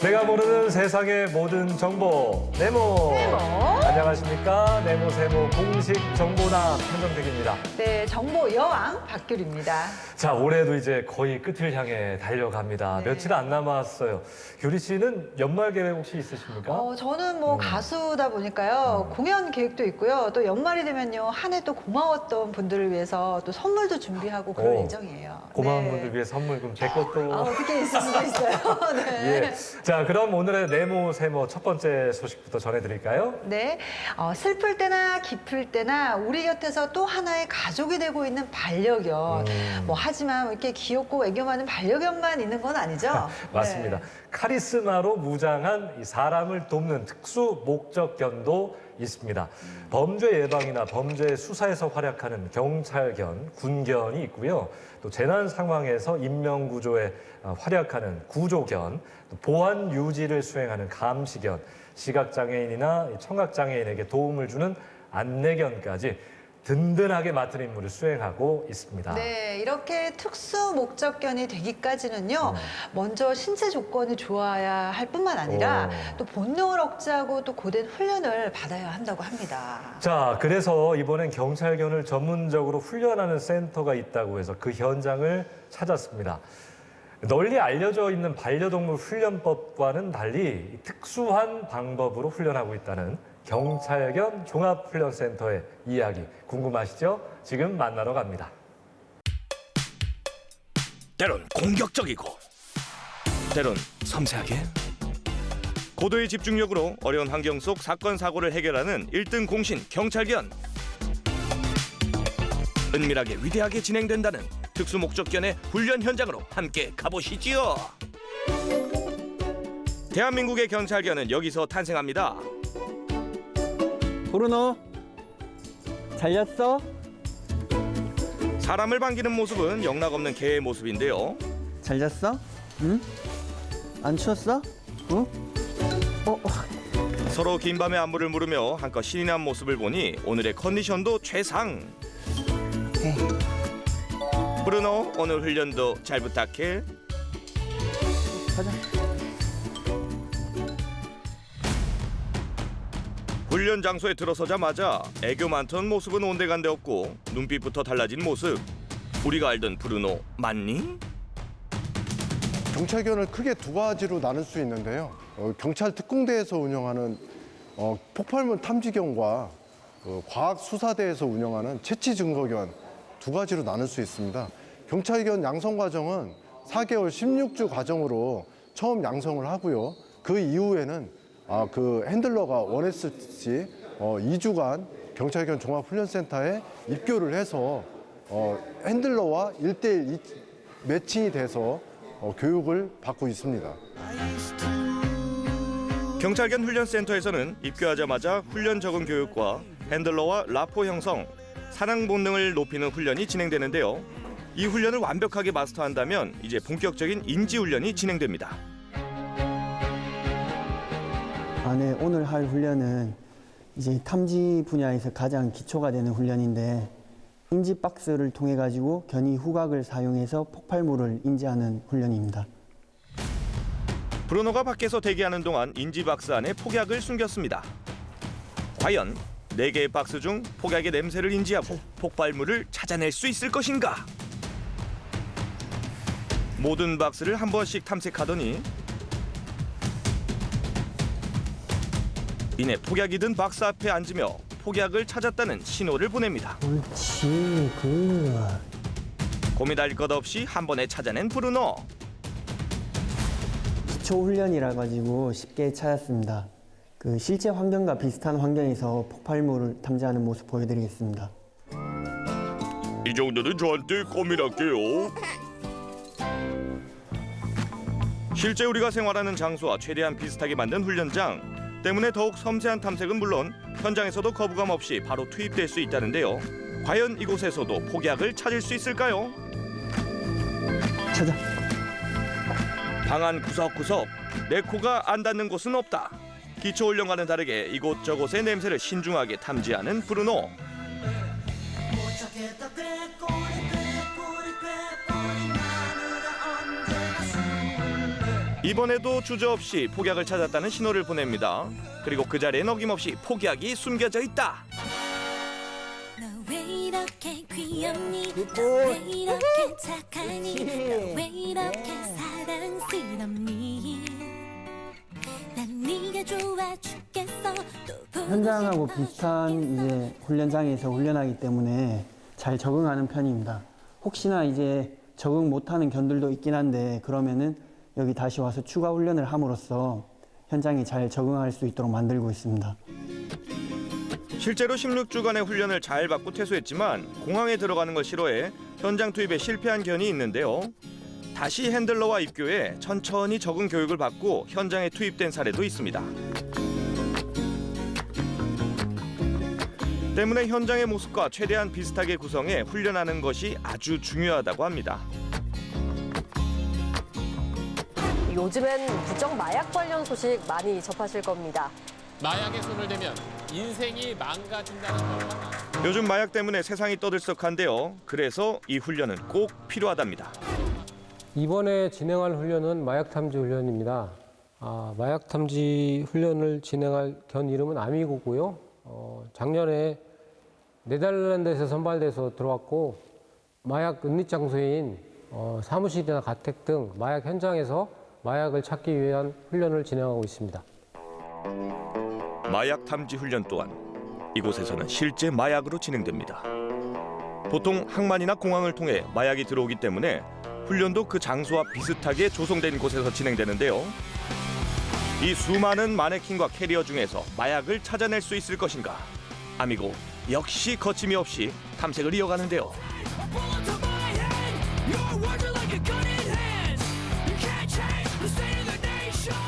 내가 모르는 세상의 모든 정보 네모. 안녕하십니까. 네모 세모 공식 정보남 한정택입니다. 네, 정보 여왕 박규리입니다. 자, 올해도 이제 거의 끝을 향해 달려갑니다. 네. 며칠 안 남았어요. 규리 씨는 연말 계획 혹시 있으십니까? 저는 뭐 가수다 보니까요. 공연 계획도 있고요. 또 연말이 되면요. 한 해 또 고마웠던 분들을 위해서 또 선물도 준비하고 그럴 예정이에요. 고마운 네. 분들 위해 선물 그럼 제 것도. 어떻게 있을 수도 있어요. 네. 예. 자, 그럼 오늘의 네모 세모 첫 번째 소식부터 전해드릴까요? 네, 슬플 때나 기쁠 때나 우리 곁에서 또 하나의 가족이 되고 있는 반려견. 뭐 하지만 이렇게 귀엽고 애교 많은 반려견만 있는 건 아니죠? 맞습니다. 네. 카리스마로 무장한 이 사람을 돕는 특수 목적견도 있습니다. 범죄 예방이나 범죄 수사에서 활약하는 경찰견, 군견이 있고요. 또 재난 상황에서 인명 구조에 활약하는 구조견, 또 보안 유지를 수행하는 감시견, 시각장애인이나 청각장애인에게 도움을 주는 안내견까지 든든하게 맡은 임무를 수행하고 있습니다. 네, 이렇게 특수 목적견이 되기까지는요, 먼저 신체 조건이 좋아야 할 뿐만 아니라 또 본능을 억제하고 또 고된 훈련을 받아야 한다고 합니다. 자, 그래서 이번엔 경찰견을 전문적으로 훈련하는 센터가 있다고 해서 그 현장을 찾았습니다. 널리 알려져 있는 반려동물 훈련법과는 달리 특수한 방법으로 훈련하고 있다는 경찰견 종합훈련센터의 이야기 궁금하시죠? 지금 만나러 갑니다. 때론 공격적이고 때론 섬세하게 고도의 집중력으로 어려운 환경 속 사건 사고를 해결하는 1등 공신 경찰견. 은밀하게 위대하게 진행된다는 특수 목적견의 훈련 현장으로 함께 가보시지요. 대한민국의 경찰견은 여기서 탄생합니다. 브루노, 잘렸어? 사람을 반기는 모습은 영락없는 개의 모습인데요. 잘렸어? 응? 안 추웠어? 응? 서로 긴 밤의 안부를 물으며 한껏 신이 난 모습을 보니 오늘의 컨디션도 최상. 브루노, 오늘 훈련도 잘 부탁해. 가자. 훈련 장소에 들어서자마자 애교 많던 모습은 온데간데 없고 눈빛부터 달라진 모습. 우리가 알던 브루노 맞니? 경찰견을 크게 두 가지로 나눌 수 있는데요. 경찰 특공대에서 운영하는 폭발물 탐지견과 과학수사대에서 운영하는 채취증거견 두 가지로 나눌 수 있습니다. 경찰견 양성 과정은 4개월 16주 과정으로 처음 양성을 하고요. 그 이후에는 그 핸들러가 원했을지 2주간 경찰견 종합훈련센터에 입교를 해서 핸들러와 1대1 매칭이 돼서 교육을 받고 있습니다. 경찰견 훈련센터에서는 입교하자마자 훈련 적응 교육과 핸들러와 라포 형성, 사냥 본능을 높이는 훈련이 진행되는데요. 이 훈련을 완벽하게 마스터한다면 이제 본격적인 인지 훈련이 진행됩니다. 네, 오늘 할 훈련은 이제 탐지 분야에서 가장 기초가 되는 훈련인데 인지 박스를 통해 가지고 견이 후각을 사용해서 폭발물을 인지하는 훈련입니다. 브루노가 밖에서 대기하는 동안 인지 박스 안에 폭약을 숨겼습니다. 과연 4개의 박스 중 폭약의 냄새를 인지하고 폭발물을 찾아낼 수 있을 것인가? 모든 박스를 한 번씩 탐색하더니 이내 폭약이 든 박스 앞에 앉으며 폭약을 찾았다는 신호를 보냅니다. 옳지, 굿. 고민할 것 없이 한 번에 찾아낸 브루노. 기초 훈련이라 가지고 쉽게 찾았습니다. 그 실제 환경과 비슷한 환경에서 폭발물을 탐지하는 모습 보여드리겠습니다. 이 정도는 저한테 고민할게요. 실제 우리가 생활하는 장소와 최대한 비슷하게 만든 훈련장 때문에 더욱 섬세한 탐색은 물론 현장에서도 거부감 없이 바로 투입될 수 있다는데요. 과연 이곳에서도 폭약을 찾을 수 있을까요? 찾아. 방 안 구석구석 내 코가 안 닿는 곳은 없다. 기초 훈련과는 다르게 이곳저곳의 냄새를 신중하게 탐지하는 브루노. 이번에도 주저없이 폭약을 찾았다는 신호를 보냅니다. 그리고 그 자리엔 어김없이 폭약이 숨겨져 있다. 너 왜 이렇게 귀엽니? 너 왜 이렇게 착하니? 너 왜 이렇게 사랑스럽니? 난 네가 좋아 죽겠어. 또 보고 현장하고 싶어 비슷한 이제 훈련장에서 훈련하기 때문에 잘 적응하는 편입니다. 혹시나 이제 적응 못하는 견들도 있긴 한데 그러면은 여기 다시 와서 추가 훈련을 함으로써 현장에 잘 적응할 수 있도록 만들고 있습니다. 실제로 16주간의 훈련을 잘 받고 퇴소했지만 공항에 들어가는 걸 싫어해 현장 투입에 실패한 견이 있는데요. 다시 핸들러와 입교해 천천히 적응 교육을 받고 현장에 투입된 사례도 있습니다. 때문에 현장의 모습과 최대한 비슷하게 구성해 훈련하는 것이 아주 중요하다고 합니다. 요즘엔 부정 마약 관련 소식 많이 접하실 겁니다. 마약에 손을 대면 인생이 망가진다는 전망. 요즘 마약 때문에 세상이 떠들썩한데요. 그래서 이 훈련은 꼭 필요하답니다. 이번에 진행할 훈련은 마약 탐지 훈련입니다. 마약 탐지 훈련을 진행할 견 이름은 아미고고요. 작년에 네덜란드에서 선발돼서 들어왔고 마약 은닉 장소인 사무실이나 가택 등 마약 현장에서 마약을 찾기 위한 훈련을 진행하고 있습니다. 마약 탐지 훈련 또한 이곳에서는 실제 마약으로 진행됩니다. 보통 항만이나 공항을 통해 마약이 들어오기 때문에 훈련도 그 장소와 비슷하게 조성된 곳에서 진행되는데요. 이 수많은 마네킹과 캐리어 중에서 마약을 찾아낼 수 있을 것인가? 아미고 역시 거침이 없이 탐색을 이어가는데요.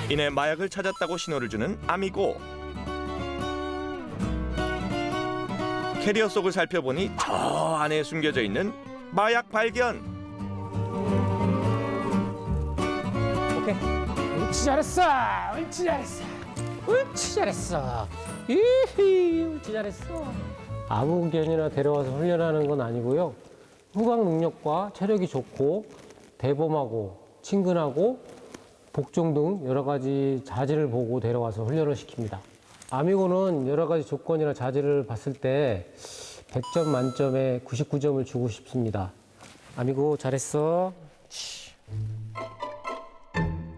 이내 마약을 찾았다고 신호를 주는 아미고. 캐리어 속을 살펴보니 저 안에 숨겨져 있는 마약 발견. 오케이. 옳지 잘했어. 옳지 잘했어. 옳지 잘했어. 이히 옳지 잘했어. 아무 견이나 데려와서 훈련하는 건 아니고요. 후각 능력과 체력이 좋고 대범하고 친근하고 복종 등 여러 가지 자질을 보고 데려와서 훈련을 시킵니다. 아미고는 여러 가지 조건이나 자질을 봤을 때 100점 만점에 99점을 주고 싶습니다. 아미고 잘했어.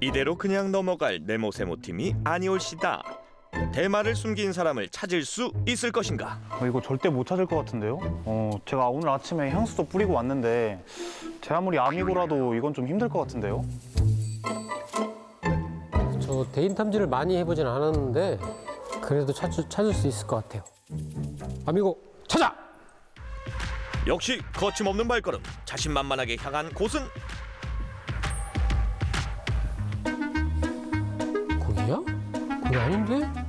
이대로 그냥 넘어갈 네모세모 팀이 아니올시다. 대마를 숨긴 사람을 찾을 수 있을 것인가? 이거 절대 못 찾을 것 같은데요? 제가 오늘 아침에 향수도 뿌리고 왔는데 제 아무리 아미고라도 이건 좀 힘들 것 같은데요? 저 대인 탐지를 많이 해보진 않았는데 그래도 찾을 수 있을 것 같아요. 아미고 찾아! 역시 거침없는 발걸음. 자신만만하게 향한 곳은 거기야? 거기 아닌데?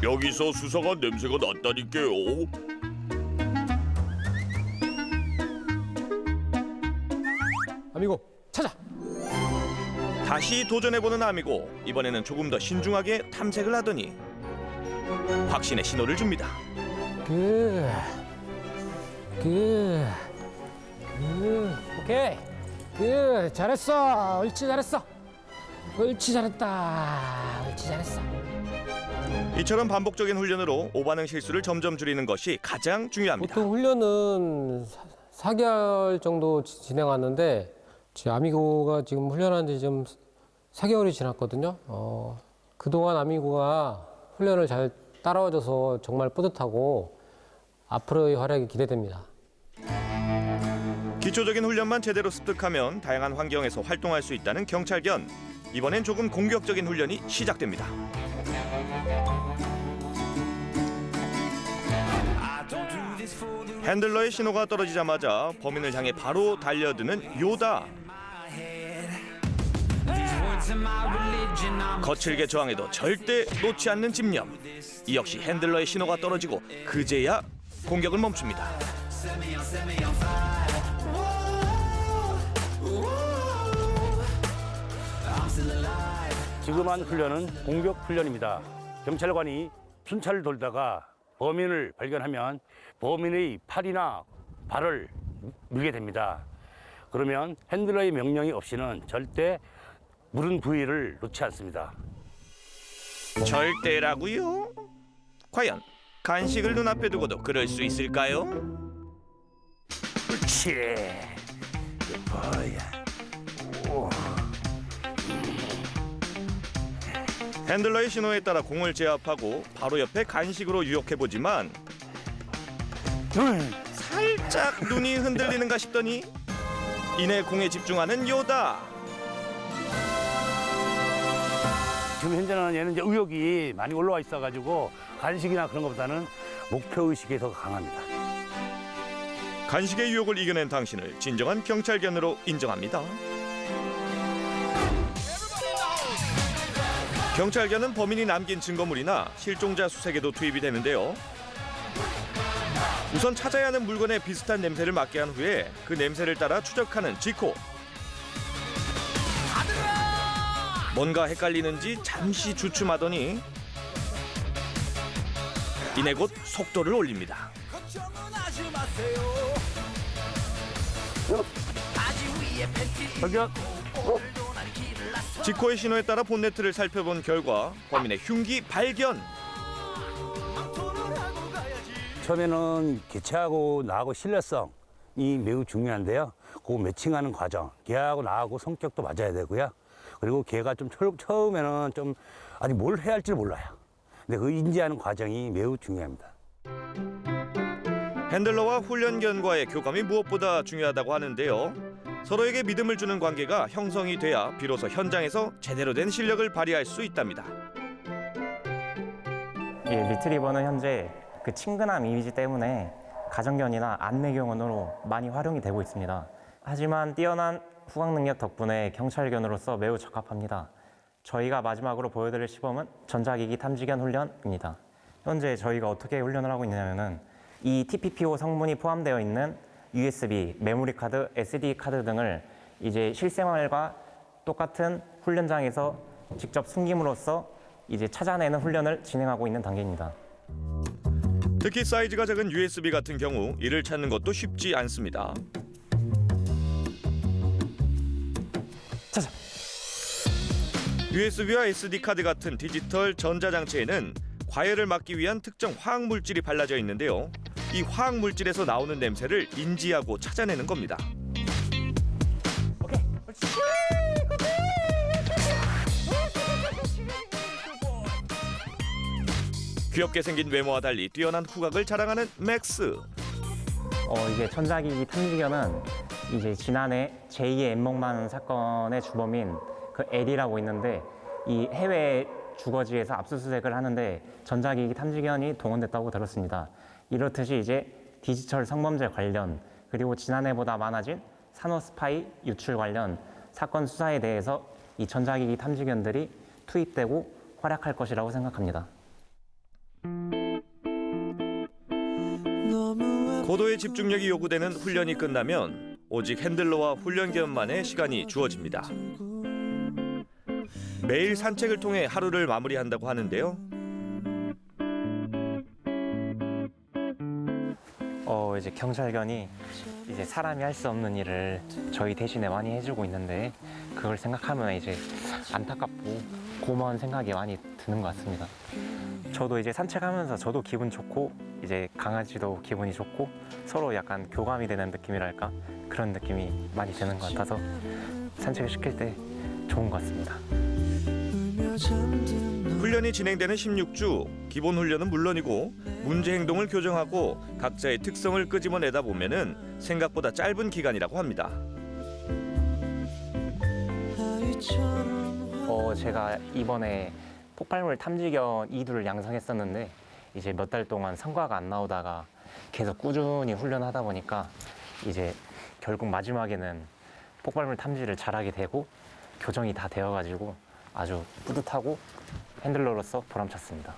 여기서 수상한 냄새가 났다니까요. 아미고 찾아! 다시 도전해보는 아미고. 이번에는 조금 더 신중하게 탐색을 하더니 확신의 신호를 줍니다. 오케이. 잘했어. 옳지 잘했어. 옳지 잘했다. 옳지 잘했어. 이처럼 반복적인 훈련으로 오반응 실수를 점점 줄이는 것이 가장 중요합니다. 보통 훈련은 4개월 정도 진행하는데 제 아미고가 지금 훈련한 지 좀 4개월이 지났거든요. 그동안 아미고가 훈련을 잘 따라와줘서 정말 뿌듯하고 앞으로의 활약이 기대됩니다. 기초적인 훈련만 제대로 습득하면 다양한 환경에서 활동할 수 있다는 경찰견. 이번엔 조금 공격적인 훈련이 시작됩니다. 핸들러의 신호가 떨어지자마자 범인을 향해 바로 달려드는 요다. 거칠게 저항해도 절대 놓지 않는 집념. 이 역시 핸들러의 신호가 떨어지고 그제야 공격을 멈춥니다. 지금 한 훈련은 공격 훈련입니다. 경찰관이 순찰을 돌다가 범인을 발견하면 범인의 팔이나 발을 물게 됩니다. 그러면 핸들러의 명령이 없이는 절대 물은 부위를 놓지 않습니다. 절대라고요? 과연 간식을 눈앞에 두고도 그럴 수 있을까요? 그렇지. 뭐야. 핸들러의 신호에 따라 공을 제압하고 바로 옆에 간식으로 유혹해보지만 살짝 눈이 흔들리는가 싶더니 이내 공에 집중하는 요다. 지금 현재는 얘는 이제 의욕이 많이 올라와 있어가지고 간식이나 그런 것보다는 목표 의식이 더 강합니다. 간식의 유혹을 이겨낸 당신을 진정한 경찰견으로 인정합니다. 경찰견은 범인이 남긴 증거물이나 실종자 수색에도 투입이 되는데요. 우선 찾아야 하는 물건에 비슷한 냄새를 맡게 한 후에 그 냄새를 따라 추적하는 지코. 뭔가 헷갈리는지 잠시 주춤하더니 이내 곧 속도를 올립니다. 저기요. 지코의 신호에 따라 본네트를 살펴본 결과 범인의 흉기 발견. 처음에는 개체하고 나하고 신뢰성이 매우 중요한데요. 그 매칭하는 과정, 걔하고 나하고 성격도 맞아야 되고요. 그리고 걔가 좀 처음에는 좀 아직 뭘 해야 할지 몰라요. 근데 그 인지하는 과정이 매우 중요합니다. 핸들러와 훈련견과의 교감이 무엇보다 중요하다고 하는데요. 서로에게 믿음을 주는 관계가 형성이 돼야 비로소 현장에서 제대로 된 실력을 발휘할 수 있답니다. 리트리버는 현재 그 친근함 이미지 때문에 가정견이나 안내견으로 많이 활용이 되고 있습니다. 하지만 뛰어난 후각 능력 덕분에 경찰견으로서 매우 적합합니다. 저희가 마지막으로 보여드릴 시범은 전자기기 탐지견 훈련입니다. 현재 저희가 어떻게 훈련을 하고 있냐면은 이 TPPO 성분이 포함되어 있는 USB, 메모리 카드, SD 카드 등을 이제 실생활과 똑같은 훈련장에서 직접 숨김으로써 이제 찾아내는 훈련을 진행하고 있는 단계입니다. 특히 사이즈가 작은 USB 같은 경우 이를 찾는 것도 쉽지 않습니다. 찾아. USB와 SD 카드 같은 디지털 전자장치에는 과열을 막기 위한 특정 화학물질이 발라져 있는데요. 이 화학물질에서 나오는 냄새를 인지하고 찾아내는 겁니다. 오케이. 귀엽게 생긴 외모와 달리 뛰어난 후각을 자랑하는 맥스. 이제 전자기기 탐지견은 이제 지난해 제2의 엠목만 사건의 주범인 그 L이라고 있는데 이 해외 주거지에서 압수수색을 하는데 전자기기 탐지견이 동원됐다고 들었습니다. 이렇듯이 이제 디지털 성범죄 관련 그리고 지난해보다 많아진 산호 스파이 유출 관련 사건 수사에 대해서 이 전자기기 탐지견들이 투입되고 활약할 것이라고 생각합니다. 고도의 집중력이 요구되는 훈련이 끝나면 오직 핸들러와 훈련견만의 시간이 주어집니다. 매일 산책을 통해 하루를 마무리한다고 하는데요. 이제 경찰견이 이제 사람이 할 수 없는 일을 저희 대신에 많이 해주고 있는데 그걸 생각하면 이제 안타깝고 고마운 생각이 많이 드는 것 같습니다. 저도 이제 산책하면서 저도 기분 좋고 이제 강아지도 기분이 좋고 서로 약간 교감이 되는 느낌이랄까 그런 느낌이 많이 드는 것 같아서 산책을 시킬 때 좋은 것 같습니다. 훈련이 진행되는 16주, 기본 훈련은 물론이고 문제 행동을 교정하고 각자의 특성을 끄집어내다 보면은 생각보다 짧은 기간이라고 합니다. 제가 이번에 폭발물 탐지견 2두를 양성했었는데 이제 몇 달 동안 성과가 안 나오다가 계속 꾸준히 훈련하다 보니까 이제 결국 마지막에는 폭발물 탐지를 잘하게 되고 교정이 다 되어가지고 아주 뿌듯하고 핸들러로서 보람찼습니다.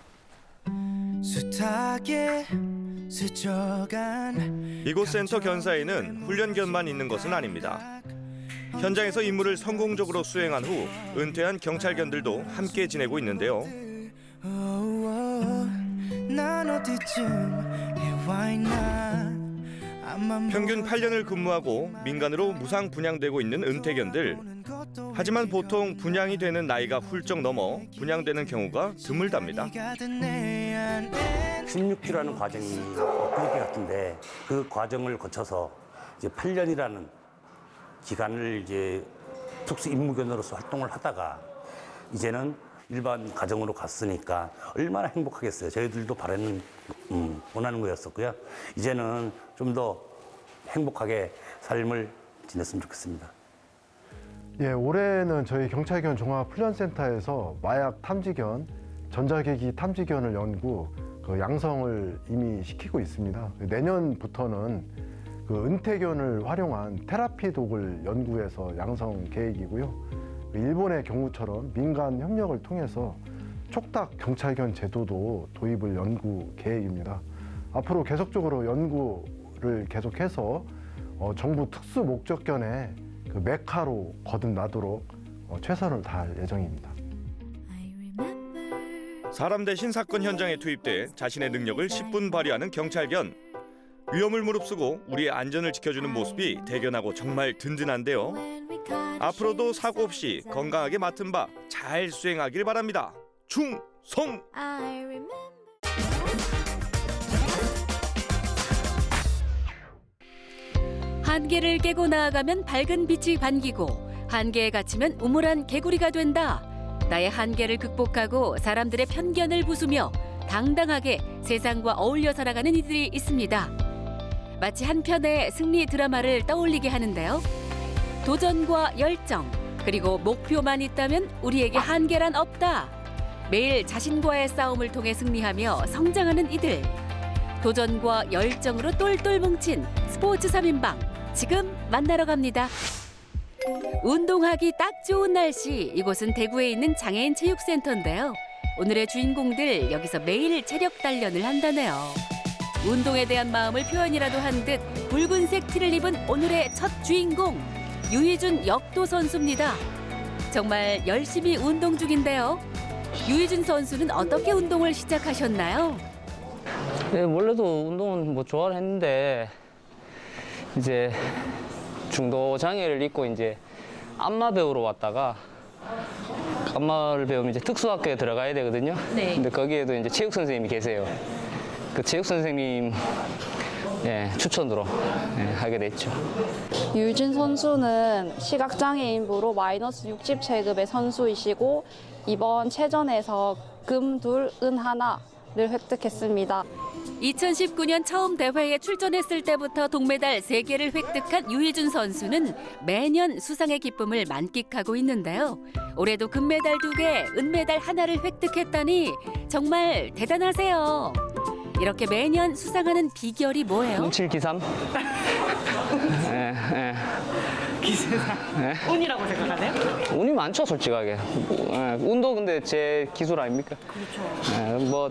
이곳 센터 견사에는 훈련견만 있는 것은 아닙니다. 현장에서 임무를 성공적으로 수행한 후 은퇴한 경찰견들도 함께 지내고 있는데요. 평균 8년을 근무하고 민간으로 무상 분양되고 있는 은퇴견들. 하지만 보통 분양이 되는 나이가 훌쩍 넘어 분양되는 경우가 드물답니다. 16주라는 과정이 엊그저께 같은데 그 과정을 거쳐서 이제 8년이라는 기간을 이제 특수 임무견으로서 활동을 하다가 이제는 일반 가정으로 갔으니까 얼마나 행복하겠어요. 저희들도 원하는 거였었고요. 이제는 좀 더 행복하게 삶을 지냈으면 좋겠습니다. 예, 올해는 저희 경찰견 종합훈련센터에서 마약 탐지견, 전자계기 탐지견을 연구, 양성을 이미 시키고 있습니다. 내년부터는 은퇴견을 활용한 테라피 독을 연구해서 양성 계획이고요. 일본의 경우처럼 민간 협력을 통해서 촉탁 경찰견 제도도 도입을 연구 계획입니다. 앞으로 계속적으로 연구를 계속해서 정부 특수 목적견의 메카로 거듭나도록 최선을 다할 예정입니다. 사람 대신 사건 현장에 투입돼 자신의 능력을 10분 발휘하는 경찰견. 위험을 무릅쓰고 우리의 안전을 지켜주는 모습이 대견하고 정말 든든한데요. 앞으로도 사고 없이 건강하게 맡은 바 잘 수행하길 바랍니다. 충성! 한계를 깨고 나아가면 밝은 빛이 반기고 한계에 갇히면 우물한 개구리가 된다. 나의 한계를 극복하고 사람들의 편견을 부수며 당당하게 세상과 어울려 살아가는 이들이 있습니다. 마치 한 편의 승리 드라마를 떠올리게 하는데요. 도전과 열정, 그리고 목표만 있다면 우리에게 한계란 없다. 매일 자신과의 싸움을 통해 승리하며 성장하는 이들. 도전과 열정으로 똘똘 뭉친 스포츠 3인방, 지금 만나러 갑니다. 운동하기 딱 좋은 날씨, 이곳은 대구에 있는 장애인 체육센터인데요. 오늘의 주인공들 여기서 매일 체력 단련을 한다네요. 운동에 대한 마음을 표현이라도 한 듯 붉은색 티를 입은 오늘의 첫 주인공, 유희준 역도 선수입니다. 정말 열심히 운동 중인데요. 유희준 선수는 어떻게 운동을 시작하셨나요? 네, 원래도 운동은 뭐 좋아를 했는데 이제 중도 장애를 입고 이제 안마 배우러 왔다가 안마를 배우면 이제 특수학교에 들어가야 되거든요. 네. 근데 거기에도 이제 체육 선생님이 계세요. 그 체육 선생님 추천으로 하게 됐죠. 유진 선수는 시각장애인부로 마이너스 60체급의 선수이시고 이번 체전에서 금 2, 은 1를 획득했습니다. 2019년 처음 대회에 출전했을 때부터 동메달 3개를 획득한 유희준 선수는 매년 수상의 기쁨을 만끽하고 있는데요. 올해도 금메달 2개, 은메달 1를 획득했다니 정말 대단하세요. 이렇게 매년 수상하는 비결이 뭐예요? 07기삼. 기세상. 운이라고 생각하세요? 운이 많죠, 솔직하게. 운도 근데 제 기술 아닙니까? 그렇죠. 뭐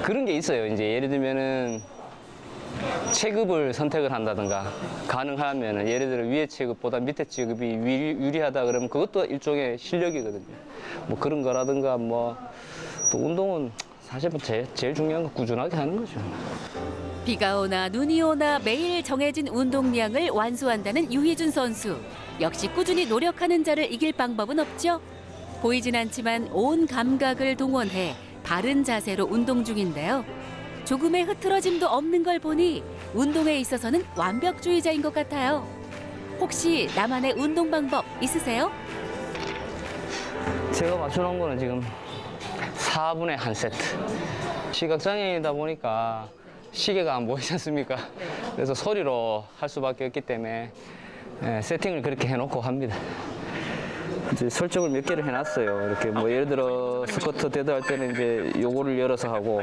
그런 게 있어요. 이제 예를 들면은 체급을 선택을 한다든가 가능하면은 예를 들어 위에 체급보다 밑에 체급이 유리하다 그러면 그것도 일종의 실력이거든요. 뭐 그런 거라든가 뭐 또 운동은 사실 뭐 제일 중요한 건 꾸준하게 하는 거죠. 비가 오나 눈이 오나 매일 정해진 운동량을 완수한다는 유희준 선수. 역시 꾸준히 노력하는 자를 이길 방법은 없죠. 보이진 않지만 온 감각을 동원해 바른 자세로 운동 중인데요. 조금의 흐트러짐도 없는 걸 보니 운동에 있어서는 완벽주의자인 것 같아요. 혹시 나만의 운동 방법 있으세요? 제가 맞춰놓은 거는 지금 4분의 1 세트. 시각장애인이다 보니까 시계가 안 보이지 않습니까? 그래서 소리로 할 수밖에 없기 때문에 세팅을 그렇게 해놓고 합니다. 이제 설정을 몇 개를 해놨어요. 이렇게 뭐 예를 들어 스쿼트 데드 할 때는 이제 요거를 열어서 하고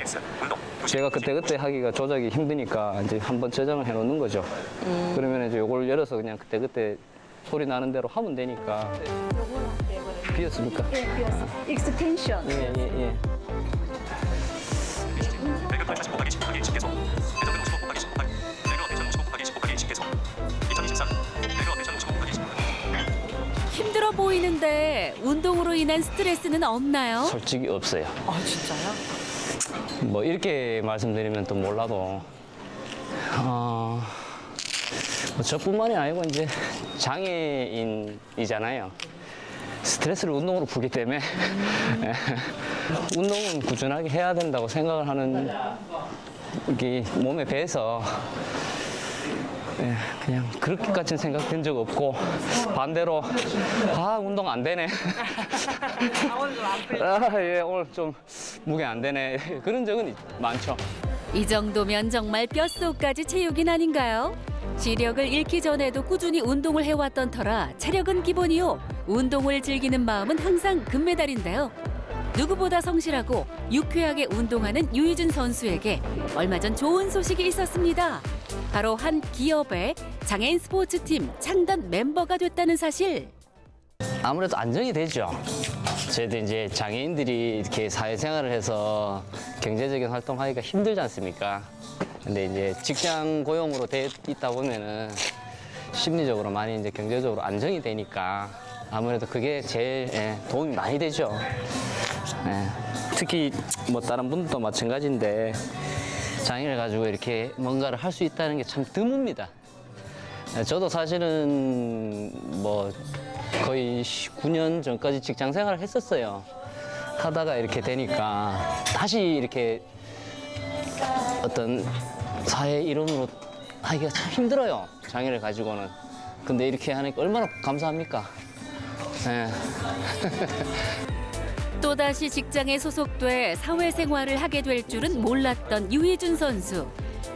제가 그때그때 하기가 조작이 힘드니까 이제 한번 저장을 해놓는 거죠. 그러면 이제 요걸 열어서 그냥 그때그때 소리 나는 대로 하면 되니까. 비었습니까? 예, 비었어. 익스텐션. 예. 힘들어 보이는데 운동으로 인한 스트레스는 없나요? 솔직히 없어요. 아, 진짜요? 뭐 이렇게 말씀드리면 또 몰라도 뭐 저뿐만이 아니고 이제 장애인이잖아요. 스트레스를 운동으로 풀기 때문에 예, 운동은 꾸준하게 해야 된다고 생각을 하는 게 몸에 배서 예, 그냥 그렇게까지는 생각된 적 없고 반대로 운동 안 되네. 오늘 좀 안 풀려. 예, 오늘 좀 무게 안 되네. 그런 적은 많죠. 이 정도면 정말 뼛속까지 체육인 아닌가요? 시력을 잃기 전에도 꾸준히 운동을 해왔던 터라 체력은 기본이요. 운동을 즐기는 마음은 항상 금메달인데요. 누구보다 성실하고 유쾌하게 운동하는 유희준 선수에게 얼마 전 좋은 소식이 있었습니다. 바로 한 기업의 장애인 스포츠팀 창단 멤버가 됐다는 사실. 아무래도 안정이 되죠. 저희도 이제 장애인들이 이렇게 사회생활을 해서 경제적인 활동하기가 힘들지 않습니까? 근데 이제 직장 고용으로 돼 있다 보면은 심리적으로 많이 이제 경제적으로 안정이 되니까 아무래도 그게 제일 도움이 많이 되죠. 특히 뭐 다른 분들도 마찬가지인데 장애를 가지고 이렇게 뭔가를 할 수 있다는 게 참 드뭅니다. 저도 사실은 뭐 거의 9년 전까지 직장 생활을 했었어요. 하다가 이렇게 되니까 다시 이렇게 어떤 사회 일원으로 하기가 참 힘들어요. 장애를 가지고는. 근데 이렇게 하니까 얼마나 감사합니까? 네. 또다시 직장에 소속돼 사회생활을 하게 될 줄은 몰랐던 유희준 선수.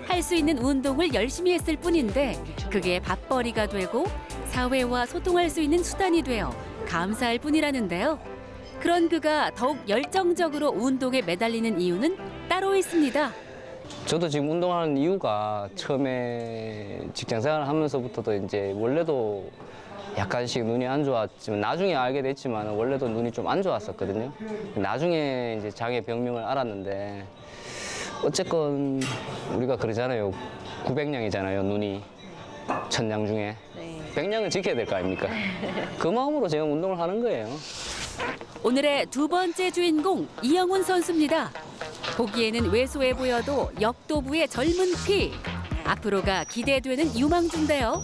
할 수 있는 운동을 열심히 했을 뿐인데 그게 밥벌이가 되고 사회와 소통할 수 있는 수단이 되어 감사할 뿐이라는데요. 그런 그가 더욱 열정적으로 운동에 매달리는 이유는 따로 있습니다. 저도 지금 운동하는 이유가 처음에 직장 생활을 하면서부터도 이제 원래도 약간씩 눈이 안 좋았지만 나중에 알게 됐지만 원래도 눈이 좀 안 좋았었거든요. 나중에 이제 장애 병명을 알았는데 어쨌건 우리가 그러잖아요. 900냥이잖아요, 눈이. 1000냥 중에. 100냥은 지켜야 될 거 아닙니까? 그 마음으로 제가 운동을 하는 거예요. 오늘의 두 번째 주인공 이영훈 선수입니다. 보기에는 왜소해 보여도 역도부의 젊은 피. 앞으로가 기대되는 유망주인데요.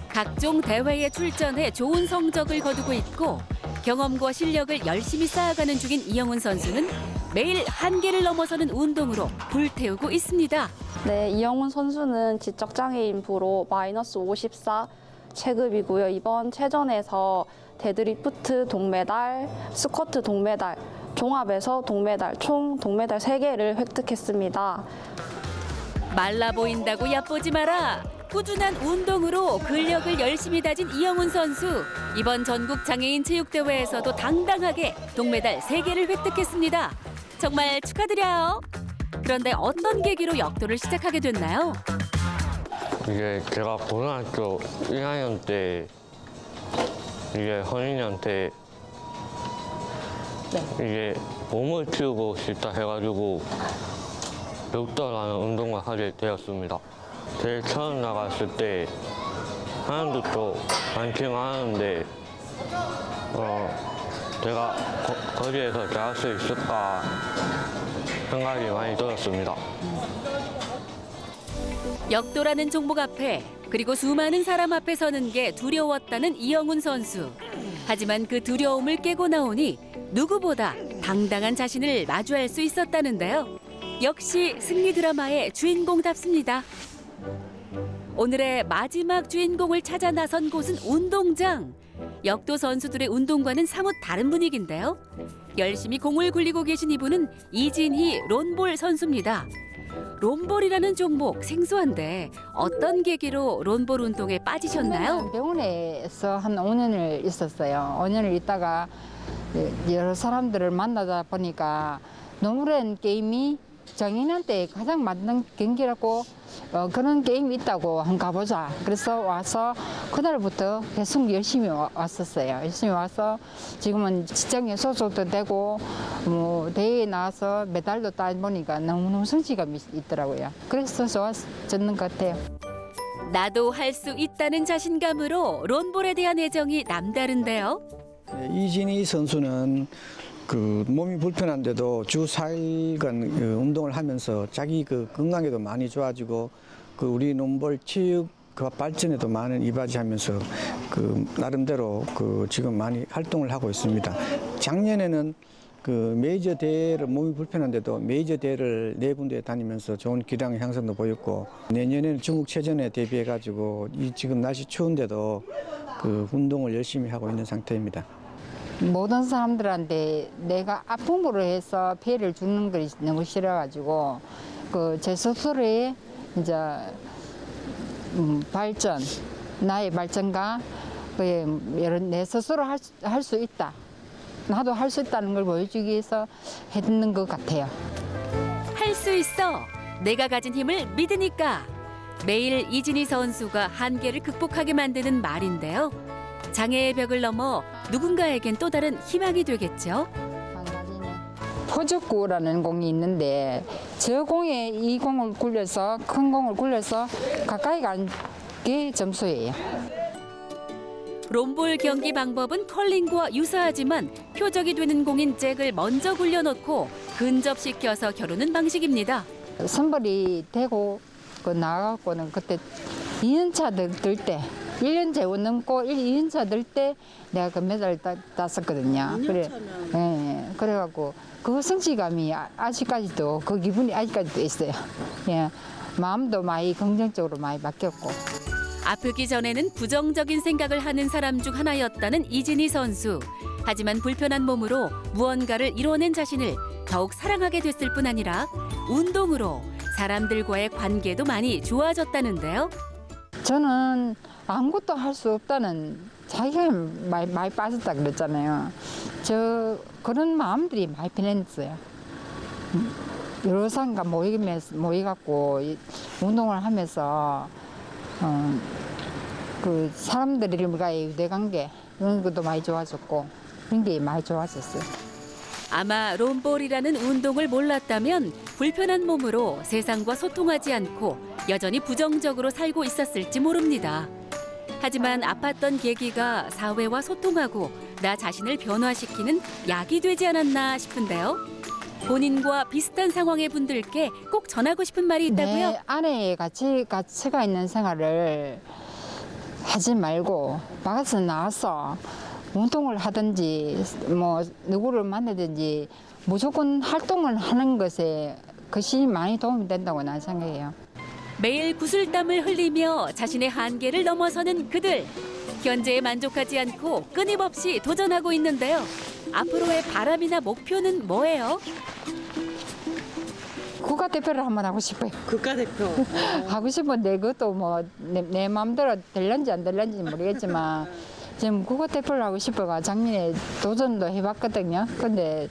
각종 대회에 출전해 좋은 성적을 거두고 있고 경험과 실력을 열심히 쌓아가는 중인 이영훈 선수는 매일 한계를 넘어서는 운동으로 불태우고 있습니다. 네, 이영훈 선수는 지적장애인 부로 -54 체급이고요. 이번 체전에서 데드리프트 동메달, 스쿼트 동메달, 종합에서 동메달, 총 동메달 3개를 획득했습니다. 말라 보인다고 얕보지 마라. 꾸준한 운동으로 근력을 열심히 다진 이영훈 선수. 이번 전국 장애인 체육대회에서도 당당하게 동메달 3개를 획득했습니다. 정말 축하드려요. 그런데 어떤 계기로 역도를 시작하게 됐나요? 이게 제가 고등학교 1학년 때 이게 선생님한테 이게 몸을 키우고 싶다 해가지고 역도라는 운동을 하게 되었습니다. 제일 처음 나갔을 때 사람들도 많긴 하는데 제가 거기에서 잘할 수 있을까 생각이 많이 들었습니다. 역도라는 종목 앞에 그리고 수많은 사람 앞에 서는 게 두려웠다는 이영훈 선수. 하지만 그 두려움을 깨고 나오니 누구보다 당당한 자신을 마주할 수 있었다는데요. 역시 승리 드라마의 주인공답습니다. 오늘의 마지막 주인공을 찾아 나선 곳은 운동장. 역도 선수들의 운동과는 사뭇 다른 분위기인데요. 열심히 공을 굴리고 계신 이분은 이진희 론볼 선수입니다. 론볼이라는 종목 생소한데 어떤 계기로 론볼 운동에 빠지셨나요? 병원에서 한 5년을 있었어요. 5년을 있다가 여러 사람들을 만나다 보니까 론볼이라는 게임이 장애인한테 가장 맞는 경기라고 그런 게임이 있다고 한번 가보자. 그래서 와서 그날부터 계속 열심히 왔었어요. 열심히 와서 지금은 직장에 소속도 되고 뭐 대회에 나와서 메달도 따보니까 너무너무 성취감이 있더라고요. 그래서 좋았던 것 같아요. 나도 할 수 있다는 자신감으로 론볼에 대한 애정이 남다른데요. 이진희 선수는 그 몸이 불편한데도 주 4일간 운동을 하면서 자기 그 건강에도 많이 좋아지고 그 우리 론볼 체육 그 발전에도 많은 이바지하면서 나름대로 지금 많이 활동을 하고 있습니다. 작년에는 메이저 대회를 몸이 불편한데도 메이저 대회를 4군데 다니면서 좋은 기량 향상도 보였고, 내년에는 중국체전에 대비해 가지고 지금 날씨 추운데도 운동을 열심히 하고 있는 상태입니다. 모든 사람들한테 내가 아픔으로 해서 피해를 주는 것이 너무 싫어가지고 제 스스로의 이제 발전, 나의 발전과 내 스스로 할 수 있다. 나도 할 수 있다는 걸 보여주기 위해서 했는 것 같아요. 할 수 있어. 내가 가진 힘을 믿으니까. 매일 이진희 선수가 한계를 극복하게 만드는 말인데요. 장애의 벽을 넘어 누군가에겐 또 다른 희망이 되겠죠. 포즈구라는 공이 있는데 저 공에 이 공을 굴려서 큰 공을 굴려서 가까이 간 게 점수예요. 롬볼 경기 방법은 컬링과 유사하지만 표적이 되는 공인 잭을 먼저 굴려놓고 근접시켜서 겨루는 방식입니다. 선발이 되고 나가고는 그때 2년차 들 때 1년 재원 넘고 2년차 들 때 내가 그 메달을 땄었거든요. 그래갖고 그 성취감이 아직까지도 그 기분이 아직까지도 있어요. 예, 마음도 많이 긍정적으로 많이 바뀌었고. 아프기 전에는 부정적인 생각을 하는 사람 중 하나였다는 이진희 선수. 하지만 불편한 몸으로 무언가를 이뤄낸 자신을 더욱 사랑하게 됐을 뿐 아니라 운동으로 사람들과의 관계도 많이 좋아졌다는데요. 저는 아무것도 할 수 없다는 자기가 많이 빠졌다 그랬잖아요. 그런 마음들이 많이 변했어요. 여러 사람과 모여갖고 운동을 하면서 그 사람들과의 유대관계 이런 것도 많이 좋아졌고 그런 게 많이 좋아졌어요. 아마 롬볼이라는 운동을 몰랐다면 불편한 몸으로 세상과 소통하지 않고 여전히 부정적으로 살고 있었을지 모릅니다. 하지만 아팠던 계기가 사회와 소통하고 나 자신을 변화시키는 약이 되지 않았나 싶은데요. 본인과 비슷한 상황의 분들께 꼭 전하고 싶은 말이 있다고요? 내 안에 가치가 있는 생활을 하지 말고 밖에서 나와서 운동을 하든지 누구를 만나든지 무조건 활동을 하는 것에 그것이 많이 도움이 된다고 나는 생각해요. 매일 구슬땀을 흘리며 자신의 한계를 넘어서는 그들. 현재에 만족하지 않고 끊임없이 도전하고 있는데요. 앞으로의 바람이나 목표는 뭐예요? 국가대표를 한번 하고 싶어요. 국가대표. 하고 싶은데 그것도 내 마음대로 될런지 안 될런지 모르겠지만 지금 국가대표를 하고 싶어가 작년에 도전도 해봤거든요. 근데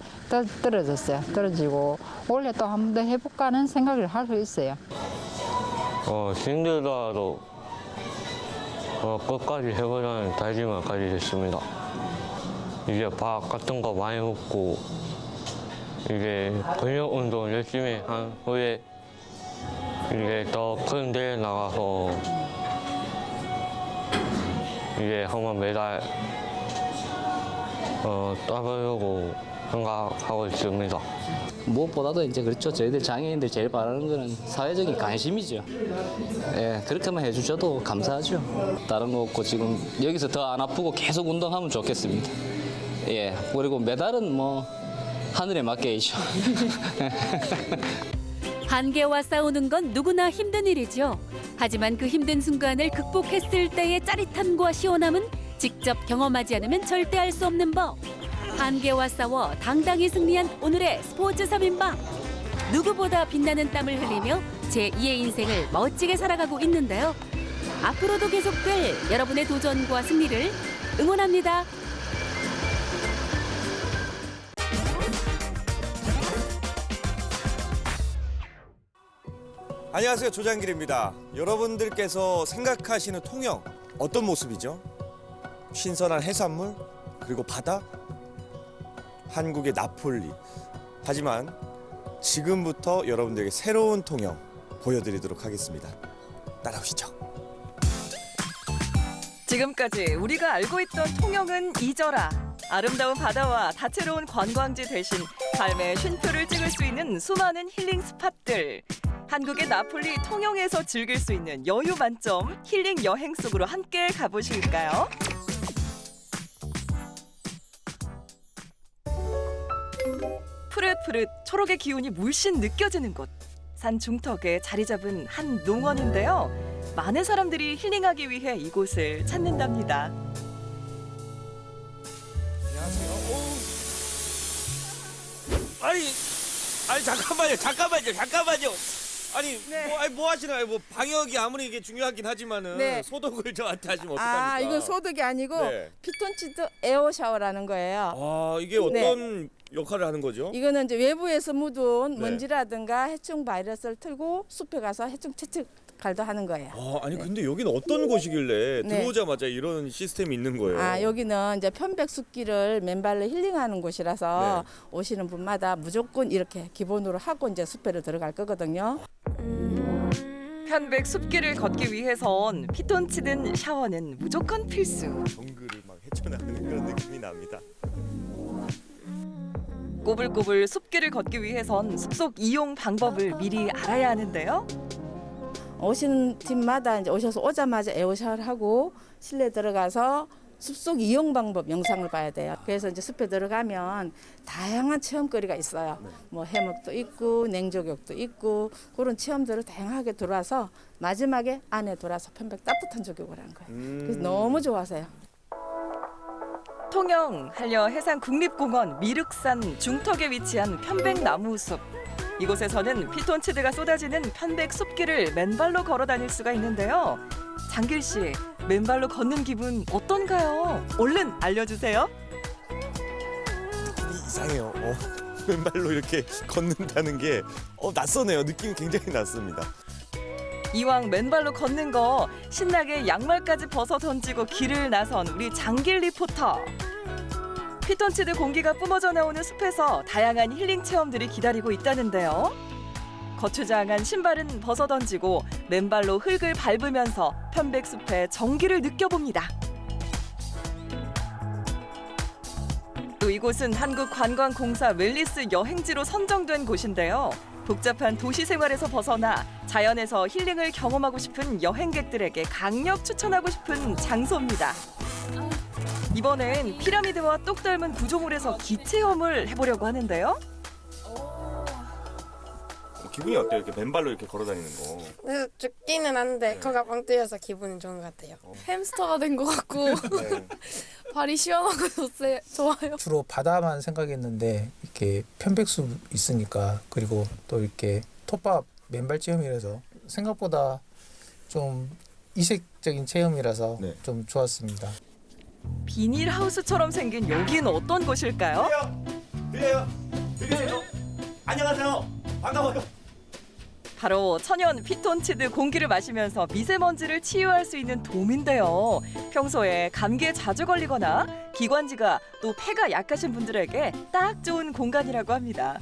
떨어졌어요. 떨어지고 올해 또 한 번 더 해볼까 하는 생각을 할 수 있어요. 힘들더라도 끝까지 해보자는 다짐을 가지겠습니다. 이제 밥 같은 거 많이 먹고 이제 근력 운동 열심히 한 후에 이제 더 큰 대회 나가서 이제 한번 메달 따보려고 생각하고 있습니다. 무엇보다도 이제 그렇죠. 저희들 장애인들 제일 바라는 거는 사회적인 관심이죠. 예, 그렇게만 해주셔도 감사하죠. 다른 거 없고 지금 여기서 더 안 아프고 계속 운동하면 좋겠습니다. 예, 그리고 메달은 하늘에 맡겨야죠. 한계와 싸우는 건 누구나 힘든 일이죠. 하지만 그 힘든 순간을 극복했을 때의 짜릿함과 시원함은 직접 경험하지 않으면 절대 알 수 없는 법. 한계와 싸워 당당히 승리한 오늘의 스포츠 3인방. 누구보다 빛나는 땀을 흘리며 제2의 인생을 멋지게 살아가고 있는데요. 앞으로도 계속될 여러분의 도전과 승리를 응원합니다. 안녕하세요, 조장길입니다. 여러분들께서 생각하시는 통영 어떤 모습이죠? 신선한 해산물, 그리고 바다, 한국의 나폴리. 하지만 지금부터 여러분들에게 새로운 통영 보여드리도록 하겠습니다. 따라오시죠. 지금까지 우리가 알고 있던 통영은 잊어라. 아름다운 바다와 다채로운 관광지 대신 삶의 쉼표를 찍을 수 있는 수많은 힐링 스팟들. 한국의 나폴리 통영에서 즐길 수 있는 여유 만점 힐링 여행 속으로 함께 가보실까요? 푸릇푸릇 초록의 기운이 물씬 느껴지는 곳. 산 중턱에 자리 잡은 한 농원인데요. 많은 사람들이 힐링하기 위해 이곳을 찾는답니다. 아니 잠깐만요. 아니 뭐 하시나요? 뭐 방역이 아무리 이게 중요하긴 하지만은 네. 소독을 저한테 하시면 어떡합니까? 아, 이건 소독이 아니고 네. 피톤치드 에어 샤워라는 거예요. 아, 이게 어떤 역할을 하는 거죠? 이거는 이제 외부에서 묻은 네. 먼지라든가 해충 바이러스를 틀고 숲에 가서 해충 채찍갈도 하는 거예요. 아니 근데 여기는 어떤 곳이길래 네. 들어오자마자 이런 시스템이 있는 거예요? 아, 여기는 이제 편백숲길을 맨발로 힐링하는 곳이라서 오시는 분마다 무조건 이렇게 기본으로 하고 이제 숲에로 들어갈 거거든요. 편백 숲길을 걷기 위해선 피톤치드 샤워는 무조건 필수. 정글을 막 헤쳐나가는 그런 느낌이 납니다. 꼬불꼬불 숲길을 걷기 위해선 숲속 이용 방법을 미리 알아야 하는데요. 오시는 팀마다 이제 오셔서 오자마자 에어 샤워를 하고 실내 들어가서 숲속 이용 방법 영상을 봐야 돼요. 그래서 이제 숲에 들어가면 다양한 체험거리가 있어요. 뭐 해먹도 있고 냉조격도 있고 그런 체험들을 다양하게 들어와서 마지막에 안에 들어와서 편백 따뜻한 조격을 한 거예요. 그래서 너무 좋아하세요. 통영 한려해상국립공원 미륵산 중턱에 위치한 편백나무숲. 이곳에서는 피톤치드가 쏟아지는 편백 숲길을 맨발로 걸어 다닐 수가 있는데요. 장길 씨, 맨발로 걷는 기분 어떤가요? 얼른 알려주세요. 이상해요. 맨발로 이렇게 걷는다는 게 낯서네요. 느낌이 굉장히 낯섭니다. 이왕 맨발로 걷는 거 신나게 양말까지 벗어 던지고 길을 나선 우리 장길 리포터. 피톤치드 공기가 뿜어져 나오는 숲에서 다양한 힐링 체험들이 기다리고 있다는데요. 거추장한 신발은 벗어 던지고 맨발로 흙을 밟으면서 편백숲의 정기를 느껴봅니다. 또 이곳은 한국관광공사 웰니스 여행지로 선정된 곳인데요. 복잡한 도시 생활에서 벗어나 자연에서 힐링을 경험하고 싶은 여행객들에게 강력 추천하고 싶은 장소입니다. 이번엔 피라미드와 똑 닮은 구조물에서 기체험을 해보려고 하는데요. 기분이 어때요? 이렇게 맨발로 이렇게 걸어 다니는 거. 그래서 죽기는 한데 코가 뻥 뚫려서 기분이 좋은 것 같아요. 햄스터가 된 것 같고 발이 시원하고 좋아요. 주로 바다만 생각했는데 이렇게 편백숲 있으니까 그리고 또 이렇게 톱밥 맨발 체험이라서 생각보다 좀 이색적인 체험이라서 좀 좋았습니다. 비닐하우스처럼 생긴 여긴 어떤 곳일까요? 들려요? 안녕하세요. 반가워요. 바로 천연 피톤치드 공기를 마시면서 미세먼지를 치유할 수 있는 돔인데요. 평소에 감기에 자주 걸리거나 기관지가 또 폐가 약하신 분들에게 딱 좋은 공간이라고 합니다.